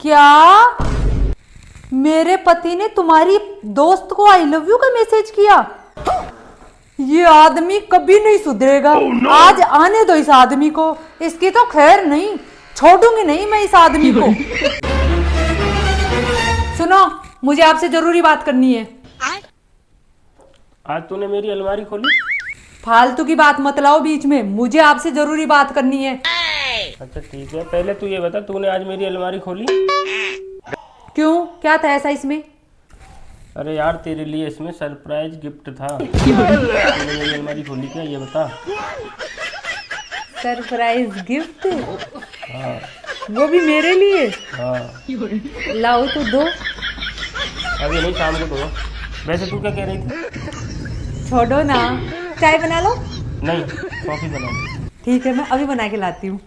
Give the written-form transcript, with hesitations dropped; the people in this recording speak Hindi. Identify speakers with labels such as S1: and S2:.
S1: क्या मेरे पति ने तुम्हारी दोस्त को आई लव यू का मैसेज किया? ये आदमी कभी नहीं सुधरेगा। आज आने दो इस आदमी को, इसकी तो खैर नहीं, छोड़ूंगी नहीं मैं इस आदमी को। सुनो, मुझे आपसे जरूरी बात करनी है।
S2: आज तूने मेरी अलमारी खोली?
S1: फालतू की बात मत लाओ बीच में, मुझे आपसे जरूरी बात करनी है।
S2: अच्छा ठीक है, पहले तू ये बता, तूने आज मेरी अलमारी खोली?
S1: क्यों, क्या था ऐसा इसमें?
S2: अरे यार, तेरे लिए इसमें सरप्राइज गिफ्ट था। तूने मेरी अलमारी खोली क्या, ये बता।
S1: Surprise gift?
S2: हाँ
S1: वो भी मेरे लिए?
S2: हाँ।
S1: लाओ तो दो।
S2: अभी नहीं, शाम को दो। वैसे तू क्या कह रही थी?
S1: छोड़ो ना, चाय बना लो।
S2: नहीं, कॉफी बना दे।
S1: ठीक है, मैं अभी बना के लाती हूँ।